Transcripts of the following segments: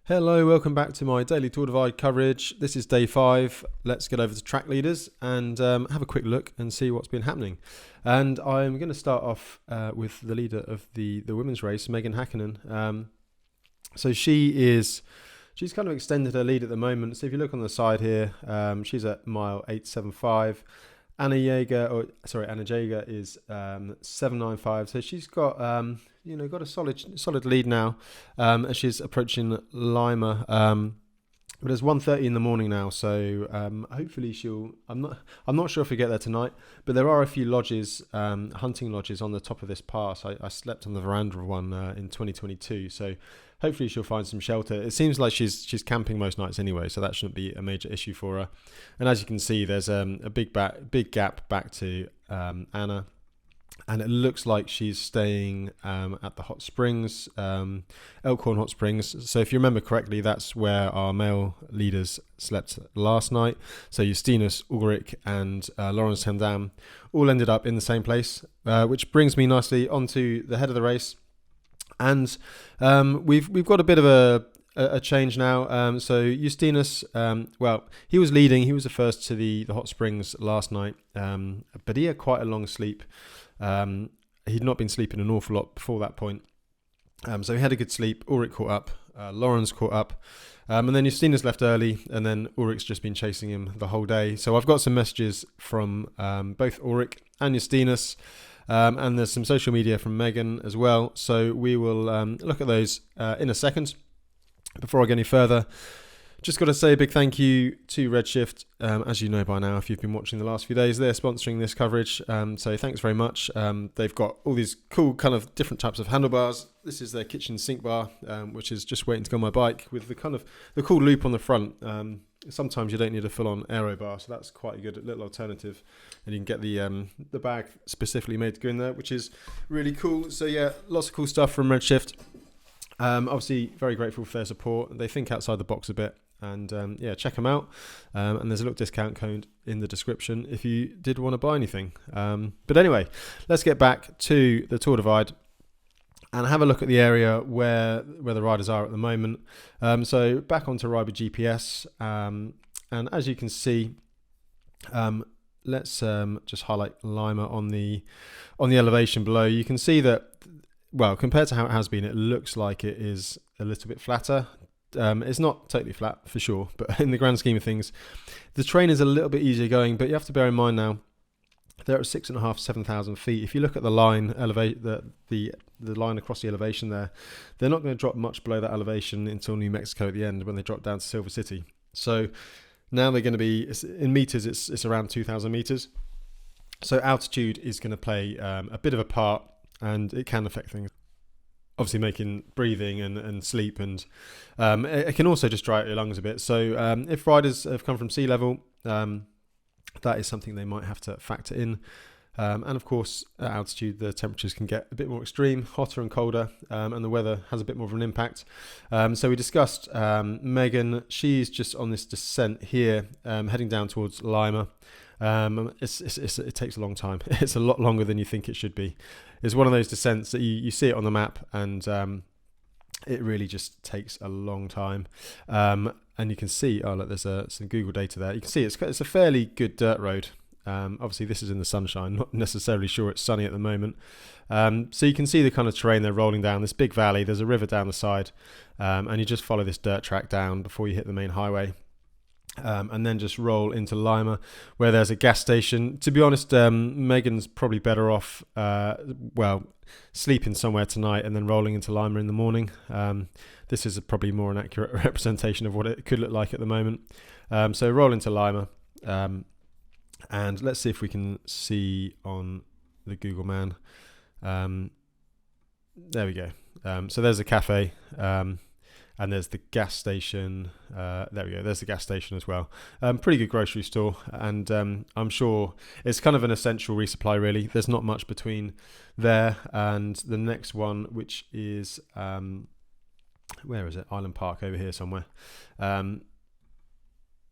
Hello, welcome back to my daily Tour Divide coverage. This is day 5. Let's get over to track leaders and have a quick look and see what's been happening. And I'm going to start off with the leader of the women's race, Megan Hakkinen. So she's kind of extended her lead at the moment. So if you look on the side here, she's at mile 875. Anna Jaeger is 795. So she's got got a solid lead now as she's approaching Lima. But it's 1:30 in the morning now, so hopefully she'll. I'm not sure if we get there tonight, but there are a few lodges, hunting lodges on the top of this pass. I slept on the veranda of one in 2022, so hopefully she'll find some shelter. It seems like she's camping most nights anyway, so that shouldn't be a major issue for her. And as you can see, there's a big gap back to Anna. And it looks like she's staying at the hot springs, Elkhorn Hot Springs. So if you remember correctly, that's where our male leaders slept last night. So Justinus, Ulrich and Lawrence Hendam all ended up in the same place, which brings me nicely onto the head of the race. And we've got a bit of a change now. So Justinus, he was leading. He was the first to the hot springs last night, but he had quite a long sleep. He'd not been sleeping an awful lot before that point. So he had a good sleep. Ulrich caught up. Lawrence caught up. And then Justinus left early, and then Ulrich's just been chasing him the whole day. So I've got some messages from both Ulrich and Justinus. And there's some social media from Megan as well. So we will look at those in a second. Before I go any further, just got to say a big thank you to Redshift. As you know by now, if you've been watching the last few days, they're sponsoring this coverage. So thanks very much. They've got all these cool kind of different types of handlebars. This is their kitchen sink bar, which is just waiting to go on my bike with the cool loop on the front. Sometimes you don't need a full-on aero bar, so that's quite a good little alternative. And you can get the bag specifically made to go in there, which is really cool. So yeah, lots of cool stuff from Redshift. Obviously, very grateful for their support. They think outside the box a bit. And check them out. And there's a little discount code in the description if you did want to buy anything. But anyway, let's get back to the Tour Divide and have a look at the area where the riders are at the moment. So back onto Riber GPS, and as you can see, let's just highlight Lima on the elevation below. You can see that, well, compared to how it has been, it looks like it is a little bit flatter. It's not totally flat for sure, but in the grand scheme of things, the terrain is a little bit easier going. But you have to bear in mind now, they're at 7,500 feet. If you look at the line, the line across the elevation there, they're not going to drop much below that elevation until New Mexico at the end when they drop down to Silver City. So now they're going to be in meters. It's around 2,000 meters. So altitude is going to play a bit of a part, and it can affect things. Obviously making breathing and sleep, and it can also just dry out your lungs a bit. So if riders have come from sea level, that is something they might have to factor in. And of course, at altitude, the temperatures can get a bit more extreme, hotter and colder, and the weather has a bit more of an impact. So we discussed Megan. She's just on this descent here, heading down towards Lima. It takes a long time. It's a lot longer than you think it should be. It's one of those descents that you see it on the map, and it really just takes a long time. And you can see, look, there's some Google data there. You can see it's a fairly good dirt road. Obviously, this is in the sunshine. Not necessarily sure it's sunny at the moment. So you can see the kind of terrain they're rolling down. This big valley. There's a river down the side, and you just follow this dirt track down before you hit the main highway. And then just roll into Lima, where there's a gas station. To be honest, Megan's probably better off, sleeping somewhere tonight and then rolling into Lima in the morning. This is probably more an accurate representation of what it could look like at the moment. So roll into Lima, and let's see if we can see on the Google Man. There we go. So there's a cafe. And there's the gas station. There we go. There's the gas station as well. Pretty good grocery store. And I'm sure it's kind of an essential resupply, really. There's not much between there and the next one, which is, where is it? Island Park over here somewhere.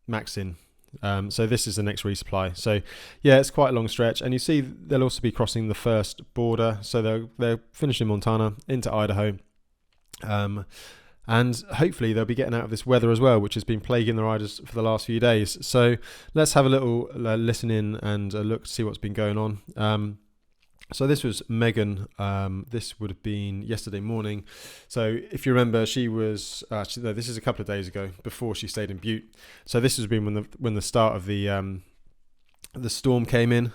Maxin. So this is the next resupply. So yeah, it's quite a long stretch. And you see they'll also be crossing the first border. So they're finishing Montana into Idaho. And hopefully they'll be getting out of this weather as well, which has been plaguing the riders for the last few days. So let's have a little listen in and look to see what's been going on. So this was Megan. This would have been yesterday morning. So if you remember, she was no, this is a couple of days ago before she stayed in Butte. So this has been when the start of the storm came in,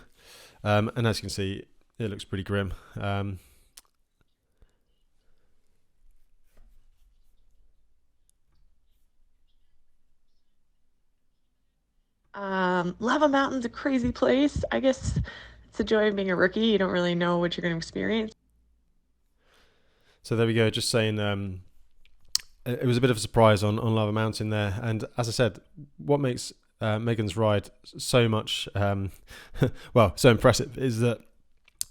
and as you can see, it looks pretty grim. Lava Mountain's a crazy place. I guess it's the joy of being a rookie. You don't really know what you're going to experience. So there we go. Just saying, it was a bit of a surprise on Lava Mountain there. And as I said, what makes Megan's ride so much, so impressive is that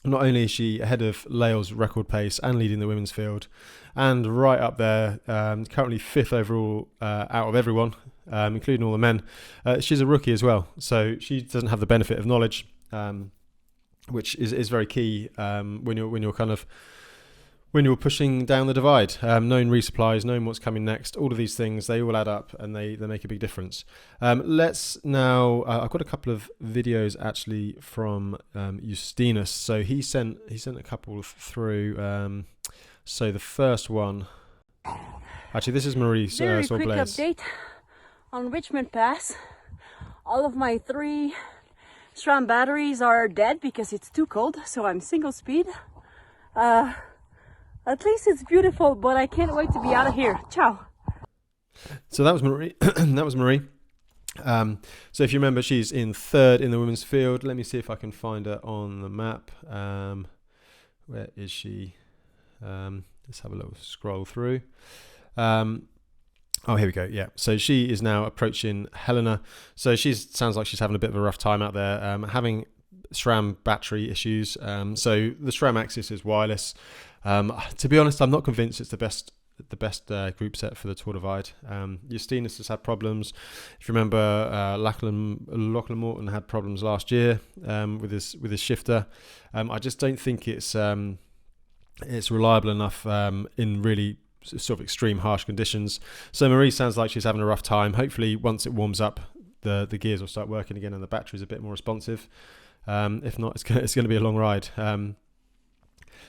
not only is she ahead of Lael's record pace and leading the women's field, and right up there, currently 5th overall out of everyone, including all the men. She's a rookie as well, so she doesn't have the benefit of knowledge, which is very key when you're pushing down the divide. Knowing resupplies, knowing what's coming next, all of these things, they all add up and they make a big difference. Let's now, I've got a couple of videos actually from Justinus. So he sent a couple through. So the first one, actually this is Marie Very quick Blaise. Update on Richmond Pass. All of my 3 SRAM batteries are dead because it's too cold, so I'm single speed. At least it's beautiful, but I can't wait to be out of here. Ciao. So that was Marie. That was Marie. So if you remember, she's in 3rd in the women's field. Let me see if I can find her on the map. Where is she? Let's have a little scroll through. Oh, here we go. Yeah. So she is now approaching Helena. So sounds like she's having a bit of a rough time out there, having SRAM battery issues. So the SRAM Axis is wireless. To be honest, I'm not convinced it's the best group set for the Tour Divide. Justinus has had problems. If you remember, Lachlan Morton had problems last year with his shifter. I just don't think it's reliable enough in really sort of extreme harsh conditions. So Marie sounds like she's having a rough time. Hopefully once it warms up, the gears will start working again and the battery's a bit more responsive. If not, it's going to be a long ride.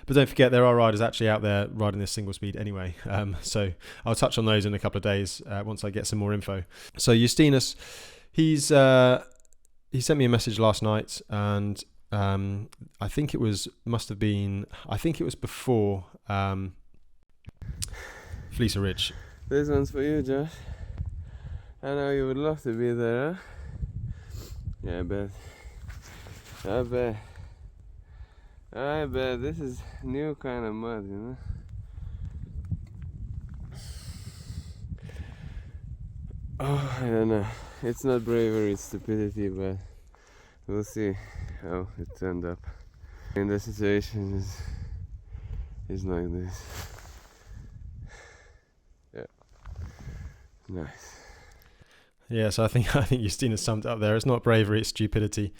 But don't forget, there are riders actually out there riding this single speed anyway. So I'll touch on those in a couple of days once I get some more info. So Justinus, he sent me a message last night, and I think it was before Fleecer Ridge. This one's for you, Josh. I know you would love to be there, huh? Yeah, I bet this is new kind of mud, you know. Oh, I don't know. It's not bravery, it's stupidity, but we'll see how it turned up. And the situation is like this. Yeah. Nice. Yeah, so I think Justina summed it up there. It's not bravery, it's stupidity.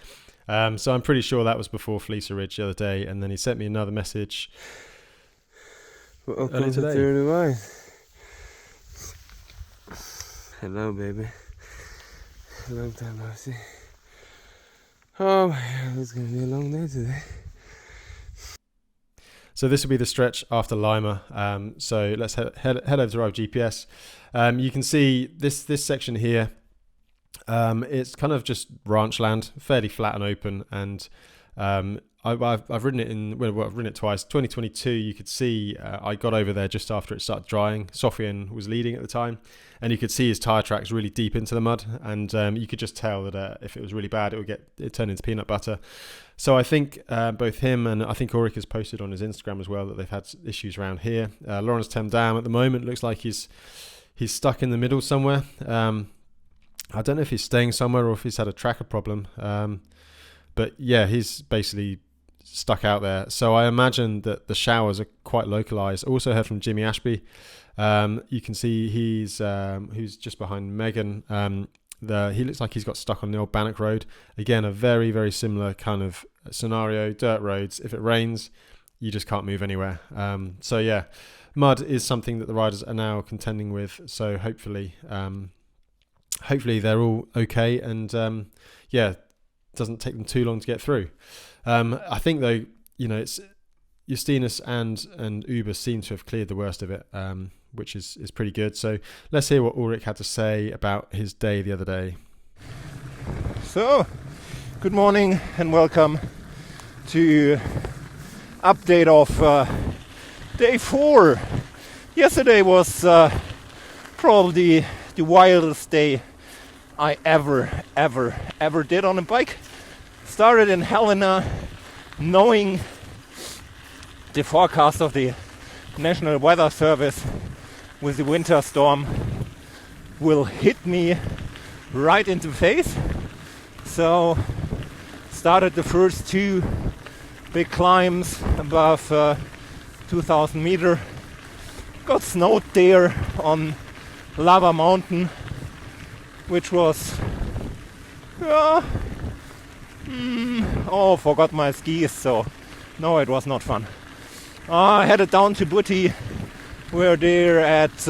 So I'm pretty sure that was before Fleecer Ridge the other day, and then he sent me another message Welcome to Divide. Hello, baby. Long time no see. Oh my God, it's gonna be a long day today. So this will be the stretch after Lima. So let's head over to our GPS. You can see this section here. It's kind of just ranch land, fairly flat and open, and I've ridden it I've ridden it twice. 2022, you could see I got over there just after it started drying. Sofian was leading at the time, and you could see his tyre tracks really deep into the mud, and you could just tell that if it was really bad, it turned into peanut butter. So I think both him and I think Ulrich has posted on his Instagram as well that they've had issues around here. Lawrence Temdam at the moment looks like he's stuck in the middle somewhere. I don't know if he's staying somewhere or if he's had a tracker problem. But yeah, he's basically stuck out there. So I imagine that the showers are quite localized. Also heard from Jimmy Ashby. You can see who's just behind Megan. He looks like he's got stuck on the old Bannock Road. Again, a very, very similar kind of scenario. Dirt roads. If it rains, you just can't move anywhere. So yeah, mud is something that the riders are now contending with. So hopefully they're all okay, and it doesn't take them too long to get through. I think though, it's Justinus and Uber seem to have cleared the worst of it, which is pretty good. So let's hear what Ulrich had to say about his day the other day. So, good morning and welcome to update of day 4. Yesterday was probably the wildest day I ever did on a bike. Started in Helena, knowing the forecast of the National Weather Service with the winter storm will hit me right in the face. So started the first 2 big climbs above 2,000 meter. Got snowed there on Lava Mountain, which was forgot my skis, so no, it was not fun. I headed down to Butti. We're there at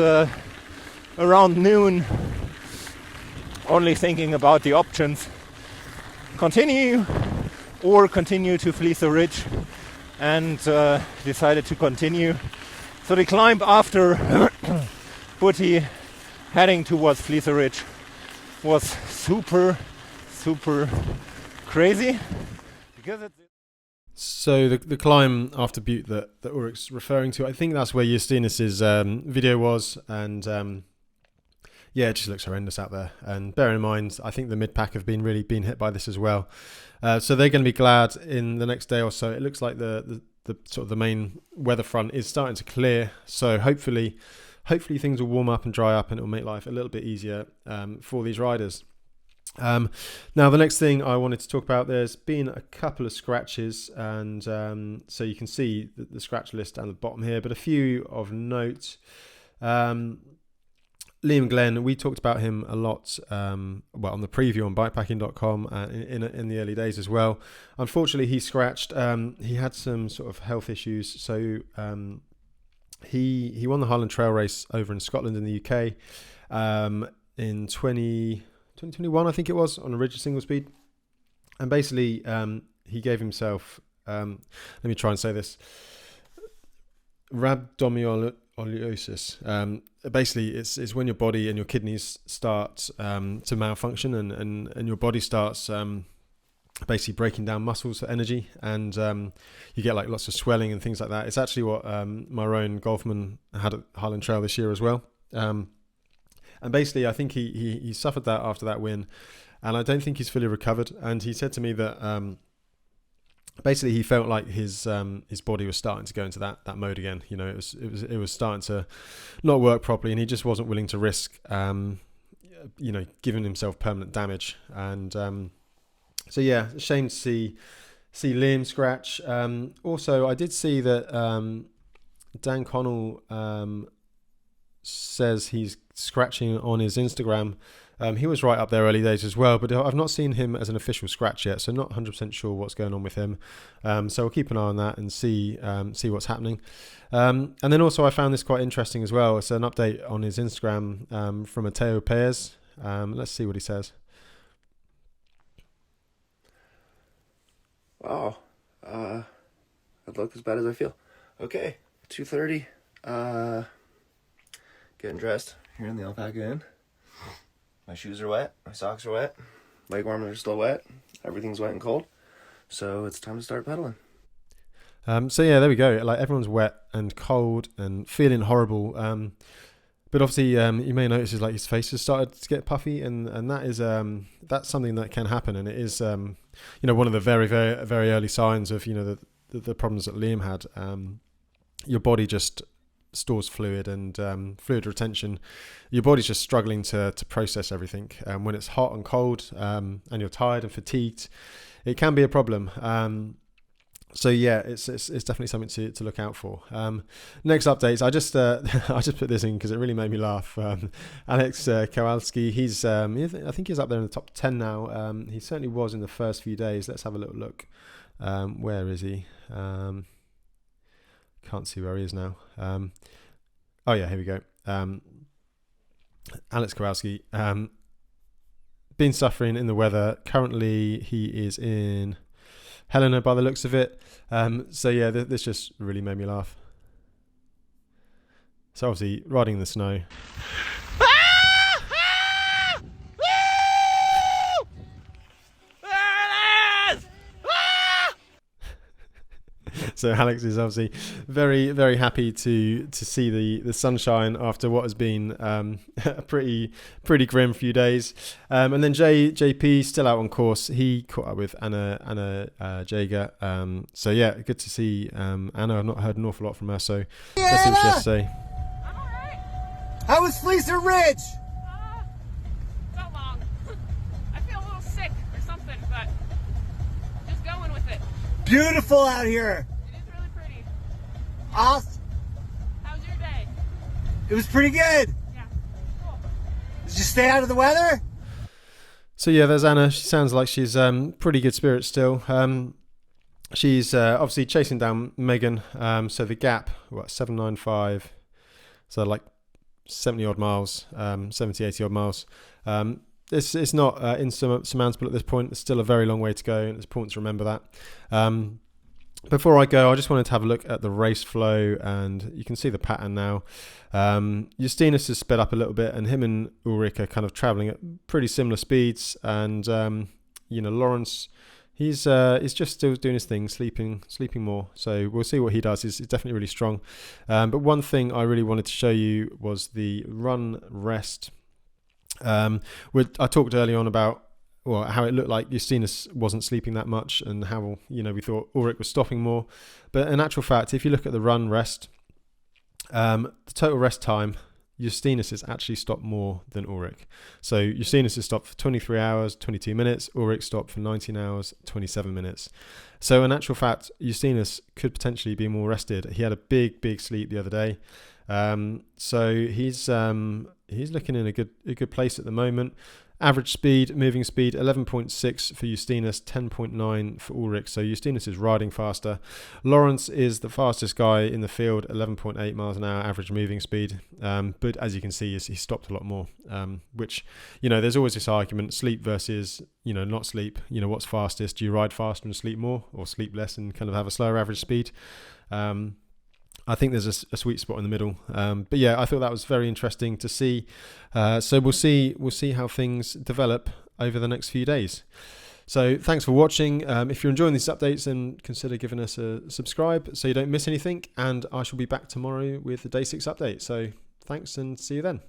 around noon, only thinking about the options: continue to Fleecer Ridge, and decided to continue. So the climb after Butti, heading towards Fleecer Ridge, was super crazy, because it's... So the climb after Butte that Ulrich's referring to, I think that's where Justinus's video was, and it just looks horrendous out there. And bear in mind, I think the mid-pack have really been hit by this as well. So they're going to be glad in the next day or so. It looks like the sort of the main weather front is starting to clear. So hopefully things will warm up and dry up, and it will make life a little bit easier for these riders. Now the next thing I wanted to talk about, there's been a couple of scratches, and so you can see the scratch list down the bottom here, but a few of note. Liam Glenn, we talked about him a lot on the preview on bikepacking.com in the early days as well. Unfortunately, he scratched. He had some sort of health issues, so he won the Highland Trail Race over in Scotland in the UK in 2021, I think it was, on a rigid single speed. And basically, he gave himself, let me try and say this, rhabdomyolysis. Basically, it's when your body and your kidneys start to malfunction, and your body starts basically breaking down muscles for energy, and you get like lots of swelling and things like that. It's actually what Myron Golfman had at Highland Trail this year as well. And basically, I think he suffered that after that win, and I don't think he's fully recovered. And he said to me that basically he felt like his body was starting to go into that mode again. It was starting to not work properly, and he just wasn't willing to risk giving himself permanent damage. And so yeah, a shame to see Liam scratch. Also, I did see that Dan Connell says he's scratching on his Instagram. He was right up there early days as well, but I've not seen him as an official scratch yet, so not 100% sure what's going on with him. So we'll keep an eye on that and see what's happening. And then also I found this quite interesting as well. It's an update on his Instagram from Mateo Perez. Let's see what he says. Wow, I look as bad as I feel. Okay, 2:30. Getting dressed here in the Alpaca Inn. My shoes are wet, my socks are wet, leg warmers are still wet, everything's wet and cold, so it's time to start pedaling. So yeah, there we go. Like, everyone's wet and cold and feeling horrible. But obviously, you may notice is like his face has started to get puffy, and that is that's something that can happen, and it is one of the very, very, very early signs of the problems that Liam had. Your body just stores fluid and fluid retention. Your body's just struggling to process everything. When it's hot and cold and you're tired and fatigued, it can be a problem. So yeah, it's definitely something to look out for. Next updates, I just put this in because it really made me laugh. Alex Kowalski, I think he's up there in the top 10 now. He certainly was in the first few days. Let's have a little look. Where is he? Can't see where he is now. Oh yeah, here we go. Alex Kowalski. Been suffering in the weather. Currently, he is in Helena by the looks of it. So yeah, this just really made me laugh. So obviously riding in the snow. So Alex is obviously very, very happy to see the sunshine after what has been a pretty grim few days. And then JP still out on course. He caught up with Anna Jager. So yeah, good to see Anna. I've not heard an awful lot from her. So let's see what she has to say. I'm all right. How was Fleecer Ridge? So long. I feel a little sick or something, but just going with it. Beautiful out here. It is really pretty. Awesome. How's your day? It was pretty good. Yeah. Cool. Did you stay out of the weather? So yeah, there's Anna. She sounds like she's pretty good spirits still. She's obviously chasing down Megan. So the gap, 795. So like 70 odd miles, 70, 80 odd miles. It's not insurmountable at this point. It's still a very long way to go, and it's important to remember that. Before I go, I just wanted to have a look at the race flow, and you can see the pattern now. Justinus has sped up a little bit, and him and Ulrich are kind of traveling at pretty similar speeds. And Lawrence, he's just still doing his thing, sleeping more. So we'll see what he does. He's definitely really strong. But one thing I really wanted to show you was the run rest. I talked early on about how it looked like Justinus wasn't sleeping that much, and how we thought Ulrich was stopping more. But in actual fact, if you look at the run rest, the total rest time, Justinus has actually stopped more than Ulrich. So Justinus has stopped for 23 hours, 22 minutes. Ulrich stopped for 19 hours, 27 minutes. So in actual fact, Justinus could potentially be more rested. He had a big sleep the other day. So he's looking in a good place at the moment. Average speed, moving speed, 11.6 for Justinus, 10.9 for Ulrich. So Justinus is riding faster. Lawrence is the fastest guy in the field, 11.8 miles an hour average moving speed. But as you can see, he stopped a lot more. Which, there's always this argument: sleep versus not sleep. What's fastest? Do you ride faster and sleep more, or sleep less and kind of have a slower average speed? I think there's a sweet spot in the middle. But yeah, I thought that was very interesting to see. So we'll see how things develop over the next few days. So thanks for watching. If you're enjoying these updates, then consider giving us a subscribe so you don't miss anything. And I shall be back tomorrow with the day 6 update. So thanks, and see you then.